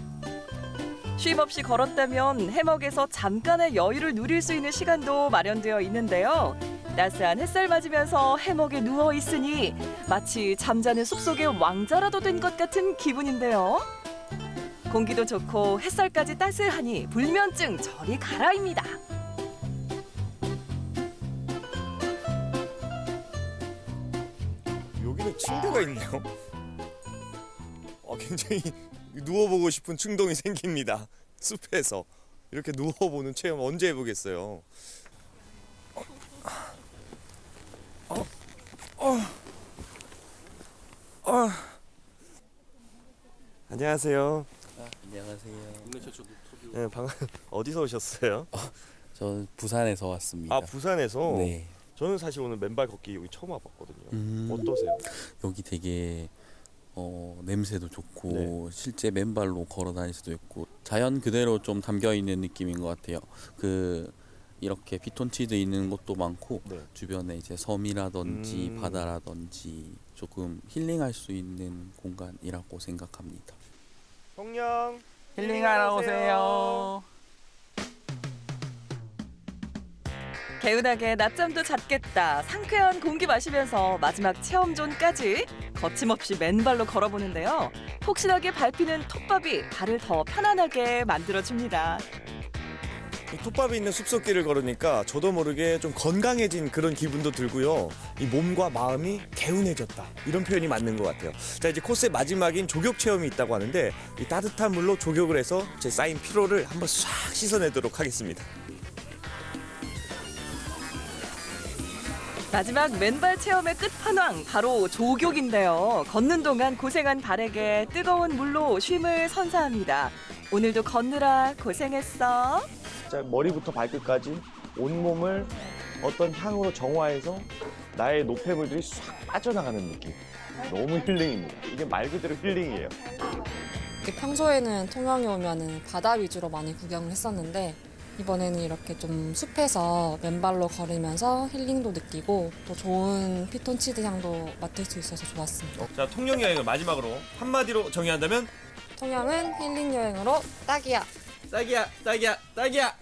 쉼 없이 걸었다면 해먹에서 잠깐의 여유를 누릴 수 있는 시간도 마련되어 있는데요. 따스한 햇살 맞으면서 해먹에 누워 있으니 마치 잠자는 숲속의 왕자라도 된 것 같은 기분인데요. 공기도 좋고 햇살까지 따스하니 불면증 저리 가라입니다. 여기는 침대가 있네요. 굉장히 누워보고 싶은 충동이 생깁니다. 숲에서 이렇게 누워보는 체험 언제 해보겠어요. 안녕하세요. 안녕하세요. 네, 어디서 오셨어요? 저는 부산에서 왔습니다. 아, 부산에서? 네. 저는 사실 오늘 맨발 걷기 여기 처음 와봤거든요. 어떠세요? 여기 되게 냄새도 좋고 네. 실제 맨발로 걸어 다닐 수도 있고 자연 그대로 좀 담겨 있는 느낌인 것 같아요. 이렇게 피톤치드 있는 곳도 많고 주변에 이제 섬이라든지 바다라든지 조금 힐링할 수 있는 공간이라고 생각합니다. 성령 힐링하러 오세요. 개운하게 낮잠도 잤겠다. 상쾌한 공기 마시면서 마지막 체험존까지 거침없이 맨발로 걸어보는데요. 폭신하게 밟히는 톱밥이 발을 더 편안하게 만들어줍니다. 이 톱밥이 있는 숲속길을 걸으니까 저도 모르게 좀 건강해진 그런 기분도 들고요. 이 몸과 마음이 개운해졌다. 이런 표현이 맞는 것 같아요. 자, 이제 코스의 마지막인 조격 체험이 있다고 하는데 이 따뜻한 물로 조격을 해서 제 쌓인 피로를 한번 싹 씻어내도록 하겠습니다. 마지막 맨발 체험의 끝판왕 바로 조격인데요. 걷는 동안 고생한 발에게 뜨거운 물로 쉼을 선사합니다. 오늘도 걷느라 고생했어. 자, 머리부터 발끝까지 온몸을 어떤 향으로 정화해서 나의 노폐물들이 싹 빠져나가는 느낌. 너무 힐링입니다. 이게 말 그대로 힐링이에요. 평소에는 통영에 오면은 바다 위주로 많이 구경을 했었는데 이번에는 이렇게 좀 숲에서 맨발로 걸으면서 힐링도 느끼고 또 좋은 피톤치드 향도 맡을 수 있어서 좋았습니다. 자, 통영 여행을 마지막으로 한마디로 정의한다면 통영은 힐링 여행으로 딱이야. 딱이야, 딱이야, 딱이야.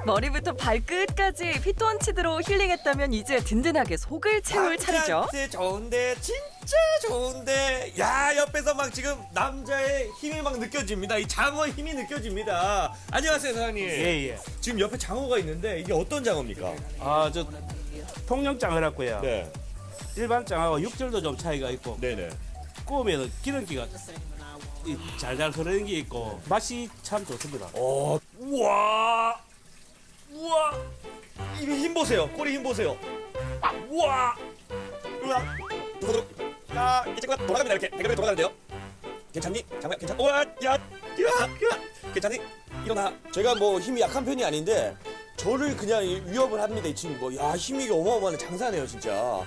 머리부터 발끝까지 피톤치드로 힐링했다면 이제 든든하게 속을 채울 차례죠. 좋은데, 진짜 좋은데. 야, 옆에서 막 지금 남자의 힘이 막 느껴집니다. 이 장어의 힘이 느껴집니다. 안녕하세요, 사장님. 예. 지금 옆에 장어가 있는데 이게 어떤 장어입니까? 아, 저 통영장어라고요. 네. 일반 장어하고 육질도 좀 차이가 있고. 네네. 구우면 기름기가 잘잘 흐르는 게 있고 맛이 참 좋습니다. 우와. 우와. 이거 힘 보세요. 꼬리 힘 보세요. 우와. 우와. 야, 이제 돌아갑니다. 이렇게 대결에 돌아가는데요. 괜찮니? 장어야, 괜찮? 우와, 야. 괜찮니? 일어나. 제가 뭐 힘이 약한 편이 아닌데 저를 그냥 위협을 합니다. 이 친구. 야, 힘이 어마어마한 장사네요, 진짜.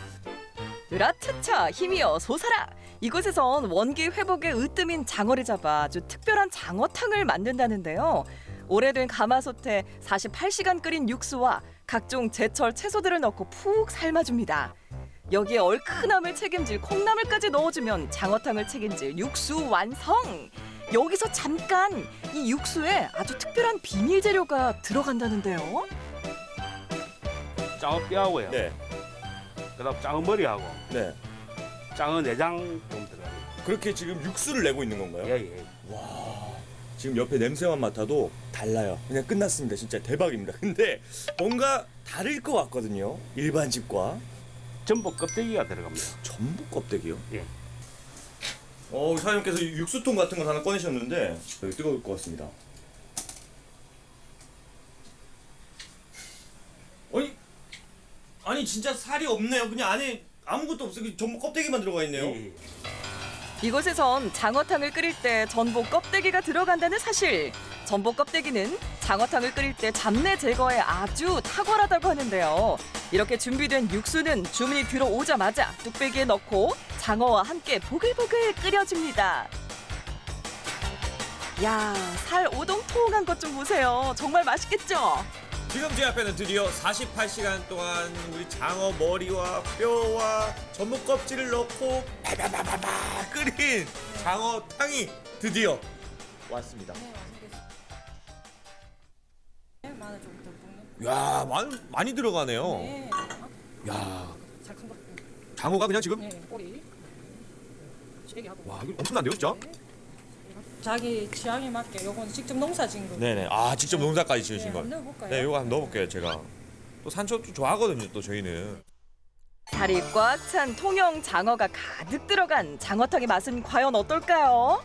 으라차차 힘이여 솟아라. 이곳에선 원기 회복에 으뜸인 장어를 잡아 아주 특별한 장어탕을 만든다는데요. 오래된 가마솥에 48시간 끓인 육수와 각종 제철 채소들을 넣고 푹 삶아줍니다. 여기에 얼큰함을 책임질 콩나물까지 넣어주면 장어탕을 책임질 육수 완성! 여기서 잠깐 이 육수에 아주 특별한 비밀 재료가 들어간다는데요. 장어 뼈하고요. 네. 그다음 장어 머리하고. 네. 장어 내장 좀 들어가요. 그렇게 지금 육수를 내고 있는 건가요? 예. 와, 지금 옆에 냄새만 맡아도 달라요. 그냥 끝났습니다. 진짜 대박입니다. 근데 뭔가 다를 것 같거든요. 일반 집과. 전복 껍데기가 들어갑니다. 전복 껍데기요? 예. 사장님께서 육수통 같은 걸 하나 꺼내셨는데 여기 뜨거울 것 같습니다. 아니 진짜 살이 없네요. 그냥 안에 아무것도 없어요. 전복 껍데기만 들어가 있네요. 이곳에선 장어탕을 끓일 때 전복 껍데기가 들어간다는 사실. 전복 껍데기는 장어탕을 끓일 때 잡내 제거에 아주 탁월하다고 하는데요. 이렇게 준비된 육수는 주문이 들어오자마자 뚝배기에 넣고 장어와 함께 보글보글 끓여줍니다. 야, 살 오동통한 것 좀 보세요. 정말 맛있겠죠? 지금 제 앞에는 드디어 48시간 동안 우리 장어 머리와 뼈와 전복 껍질을 넣고 바바바바바 끓인 장어탕이 드디어 왔습니다. 야, 많이 들어가네요. 야, 장어가 그냥 지금 꼬리. 와, 이거 엄청난데요, 진짜? 자기 취향에 맞게 요건 직접 농사 지은 거. 네네. 아, 직접 농사까지 지으신 걸. 넣어볼까요? 네, 이거 한번 넣어볼게요, 제가. 또 산초도 좋아하거든요, 또 저희는. 살이 꽉 찬 통영 장어가 가득 들어간 장어탕의 맛은 과연 어떨까요?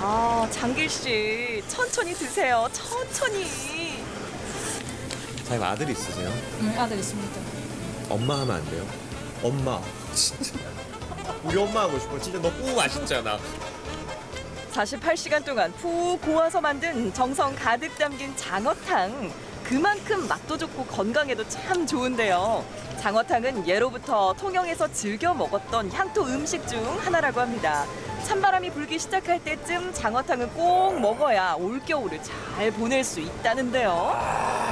아, 장길 씨, 천천히 드세요. 천천히. 사장님 아들 있으세요? 아들 있습니다. 엄마 하면 안 돼요? 엄마. 진짜. 우리 엄마 하고 싶어. 진짜 너무 맛있잖아. 48시간 동안 푹 고아서 만든 정성 가득 담긴 장어탕. 그만큼 맛도 좋고 건강에도 참 좋은데요. 장어탕은 예로부터 통영에서 즐겨 먹었던 향토 음식 중 하나라고 합니다. 찬바람이 불기 시작할 때쯤 장어탕은 꼭 먹어야 올겨울을 잘 보낼 수 있다는데요.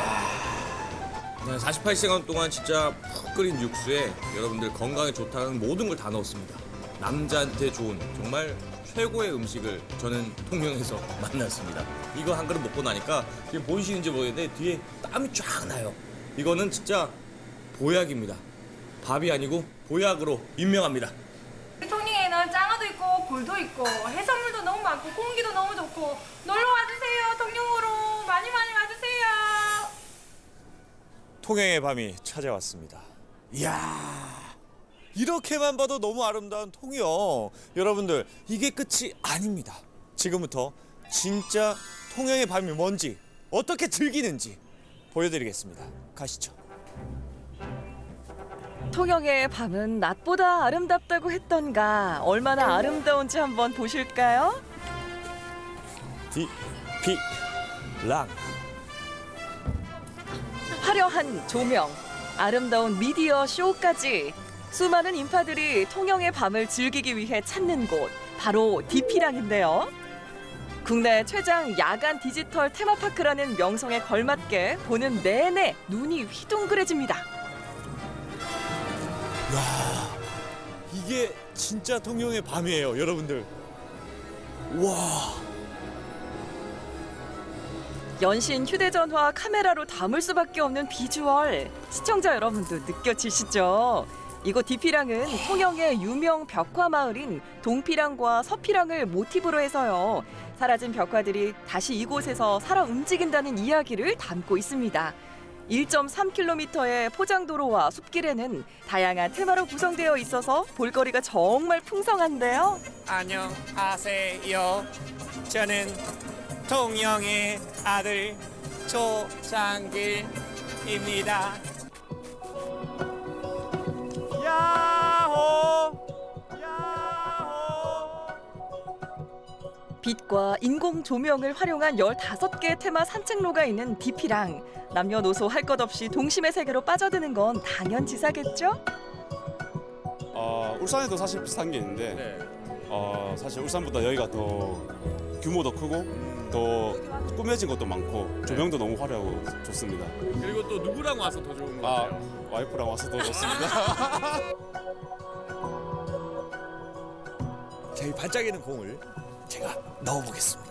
네, 48시간 동안 진짜 푹 끓인 육수에 여러분들 건강에 좋다는 모든 걸 다 넣었습니다. 남자한테 좋은 정말 최고의 음식을 저는 통영에서 만났습니다. 이거 한 그릇 먹고 나니까 지금 보이시는지 모르겠는데 뒤에 땀이 쫙 나요. 이거는 진짜 보약입니다. 밥이 아니고 보약으로 유명합니다. 통영에는 장어도 있고 볼도 있고 해산물도 너무 많고 공기도 너무 좋고 놀러 와주세요. 통영으로 많이 와주세요. 통영의 밤이 찾아왔습니다. 이야, 이렇게만 봐도 너무 아름다운 통영. 여러분들, 이게 끝이 아닙니다. 지금부터 진짜 통영의 밤이 뭔지, 어떻게 즐기는지 보여드리겠습니다. 가시죠. 통영의 밤은 낮보다 아름답다고 했던가 얼마나 아름다운지 한번 보실까요? 디피랑 화려한 조명, 아름다운 미디어 쇼까지 수많은 인파들이 통영의 밤을 즐기기 위해 찾는 곳 바로 디피랑인데요. 국내 최장 야간 디지털 테마파크라는 명성에 걸맞게 보는 내내 눈이 휘둥그레집니다. 야, 이게 진짜 통영의 밤이에요, 여러분들. 와. 연신 휴대전화 카메라로 담을 수밖에 없는 비주얼. 시청자 여러분도 느껴지시죠? 이곳 디피랑은 통영의 유명 벽화 마을인 동피랑과 서피랑을 모티브로 해서요. 사라진 벽화들이 다시 이곳에서 살아 움직인다는 이야기를 담고 있습니다. 1.3km의 포장도로와 숲길에는 다양한 테마로 구성되어 있어서 볼거리가 정말 풍성한데요. 안녕하세요. 저는 통영의 아들 조상길입니다. 야호! 빛과 인공 조명을 활용한 15개 테마 산책로가 있는 디피랑. 남녀노소 할 것 없이 동심의 세계로 빠져드는 건 당연지사겠죠? 울산에도 사실 비슷한 게 있는데 사실 울산보다 여기가 더 규모도 크고 더 꾸며진 것도 많고 조명도 너무 화려하고 좋습니다. 그리고 또 누구랑 와서 더 좋은 것 같아요? 와이프랑 와서 더 좋습니다. 자, 이 반짝이는 공을 제가 넣어보겠습니다.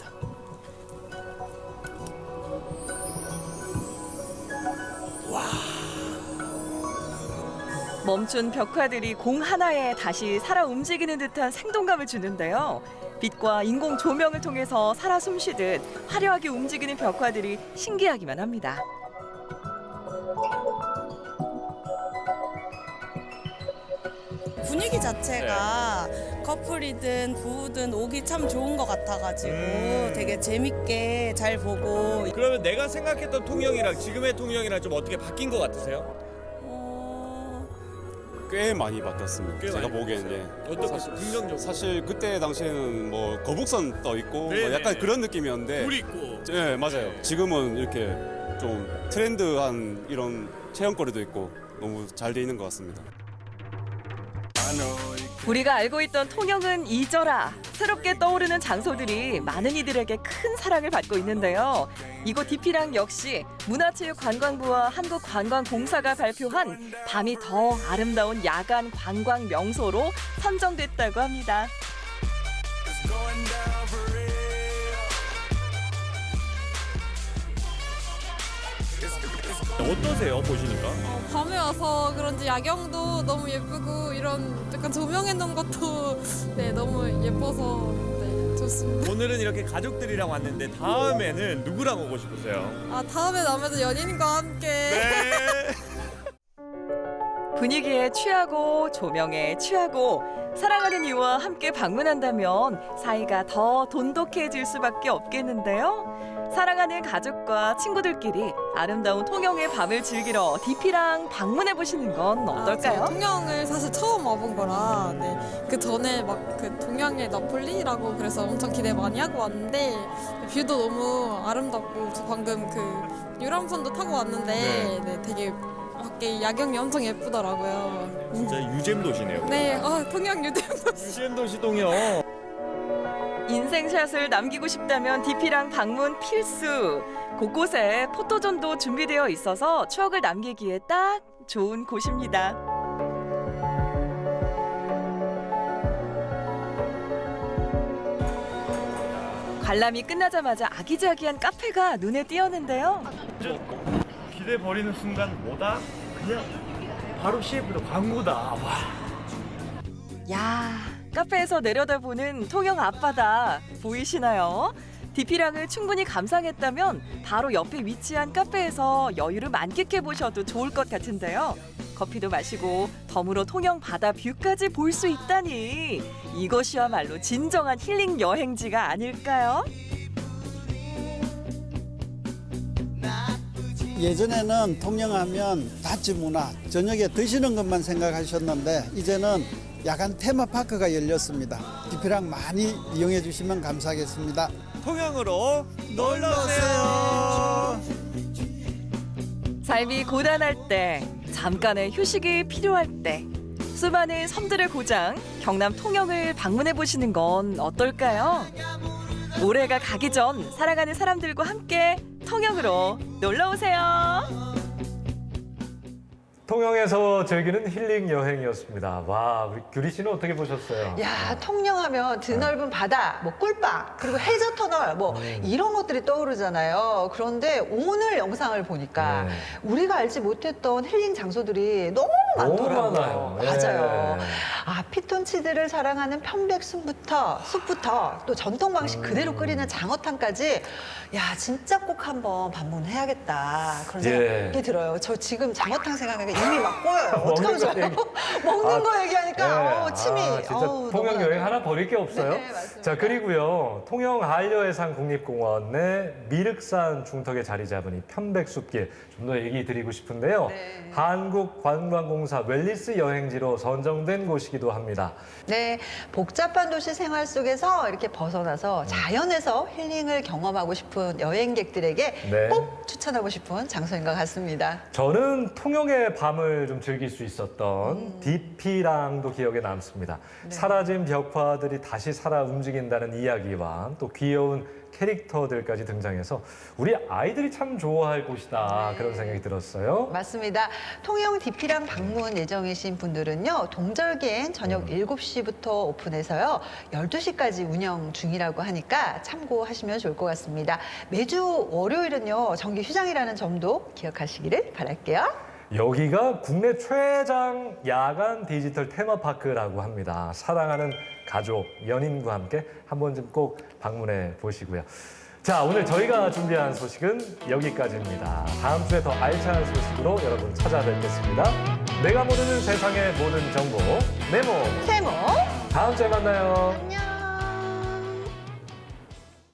멈춘 벽화들이 공 하나에 다시 살아 움직이는 듯한 생동감을 주는데요. 빛과 인공 조명을 통해서 살아 숨쉬듯 화려하게 움직이는 벽화들이 신기하기만 합니다. 분위기 자체가 커플이든 부부든 오기 참 좋은 것 같아가지고 되게 재밌게 잘 보고. 그러면 내가 생각했던 통영이랑 지금의 통영이랑 좀 어떻게 바뀐 것 같으세요? 꽤 많이 바뀌었습니다. 꽤 제가 많이 보기에는 어떻게 긍정적으로? 사실 그때 당시에는 뭐 거북선 떠 있고 뭐 네네. 약간 그런 느낌이었는데 물 있고. 네, 맞아요. 지금은 이렇게 좀 트렌드한 이런 체험거리도 있고 너무 잘 돼 있는 것 같습니다. 우리가 알고 있던 통영은 잊어라. 새롭게 떠오르는 장소들이 많은 이들에게 큰 사랑을 받고 있는데요. 이곳 디피랑 역시 문화체육관광부와 한국관광공사가 발표한 밤이 더 아름다운 야간 관광 명소로 선정됐다고 합니다. 어떠세요, 보시니까? 밤에 와서 그런지 야경도 너무 예쁘고 이런 약간 조명해놓은 것도 네, 너무 예뻐서 네, 좋습니다. 오늘은 이렇게 가족들이랑 왔는데 다음에는 누구랑 오고 싶으세요? 다음에 아무래도 연인과 함께 분위기에 취하고 조명에 취하고 사랑하는 이와 함께 방문한다면 사이가 더 돈독해질 수밖에 없겠는데요. 사랑하는 가족과 친구들끼리 아름다운 통영의 밤을 즐기러 디피랑 방문해 보시는 건 어떨까요? 통영을 사실 처음 와본 거라 그 전에 막 그 동양의 나폴리라고 그래서 엄청 기대 많이 하고 왔는데 뷰도 너무 아름답고 저 방금 그 유람선도 타고 왔는데 네, 되게 밖에 야경이 엄청 예쁘더라고요. 진짜 유잼 도시네요. 네, 통영 유잼도시. 유잼 도시 통영. 인생샷을 남기고 싶다면 디피랑 방문 필수. 곳곳에 포토존도 준비되어 있어서 추억을 남기기에 딱 좋은 곳입니다. 관람이 끝나자마자 아기자기한 카페가 눈에 띄었는데요. 기대 버리는 순간 뭐다? 그냥 바로 CF도 광고다. 와. 야, 카페에서 내려다보는 통영 앞바다 보이시나요? 디피랑을 충분히 감상했다면 바로 옆에 위치한 카페에서 여유를 만끽해 보셔도 좋을 것 같은데요. 커피도 마시고 덤으로 통영 바다 뷰까지 볼 수 있다니 이것이야말로 진정한 힐링 여행지가 아닐까요? 예전에는 통영하면 다치 문화, 저녁에 드시는 것만 생각하셨는데 이제는 야간 테마파크가 열렸습니다. 디피랑 많이 이용해 주시면 감사하겠습니다. 통영으로 놀러오세요. 삶이 고단할 때, 잠깐의 휴식이 필요할 때 수많은 섬들의 고장 경남 통영을 방문해 보시는 건 어떨까요? 올해가 가기 전 사랑하는 사람들과 함께 통영으로 놀러오세요. 통영에서 즐기는 힐링 여행이었습니다. 와, 우리 규리 씨는 어떻게 보셨어요? 야, 통영하면 드넓은 바다, 뭐 꿀빵, 그리고 해저 터널, 뭐 이런 것들이 떠오르잖아요. 그런데 오늘 영상을 보니까 우리가 알지 못했던 힐링 장소들이 너무 많더라고요. 많아요. 맞아요. 아, 피톤치드를 자랑하는 편백숲부터 또 전통 방식 그대로 끓이는 장어탕까지 야, 진짜 꼭 한번 방문해야겠다. 그런 생각이 들어요. 저 지금 장어탕 생각하니까 입이 막 꼬여요. 어떡하면 좋아요? 먹는 거 얘기하니까 침이. 진짜 통영 여행 하나 버릴 게 없어요. 네, 맞습니다. 자, 그리고요. 통영 한려해상 국립공원 내 미륵산 중턱에 자리 잡은 이 편백숲길 좀 더 얘기 드리고 싶은데요. 한국관광공사 웰니스 여행지로 선정된 곳이기도 합니다. 네, 복잡한 도시 생활 속에서 이렇게 벗어나서 자연에서 힐링을 경험하고 싶은 여행객들에게 꼭 추천하고 싶은 장소인 것 같습니다. 저는 통영의 밤을 좀 즐길 수 있었던 디피랑도 기억에 남습니다. 사라진 벽화들이 다시 살아 움직인다는 이야기와 또 귀여운 캐릭터들까지 등장해서 우리 아이들이 참 좋아할 곳이다 그런 생각이 들었어요. 맞습니다. 통영 디피랑 방문 예정이신 분들은요. 동절기엔 저녁 7시부터 오픈해서요. 12시까지 운영 중이라고 하니까 참고하시면 좋을 것 같습니다. 매주 월요일은요. 정기 휴장이라는 점도 기억하시기를 바랄게요. 여기가 국내 최장 야간 디지털 테마파크라고 합니다. 사랑하는 가족, 연인과 함께 한 번쯤 꼭 방문해 보시고요. 자, 오늘 저희가 준비한 소식은 여기까지입니다. 다음 주에 더 알찬 소식으로 여러분 찾아뵙겠습니다. 내가 모르는 세상의 모든 정보, 네모. 세모. 다음 주에 만나요. 안녕.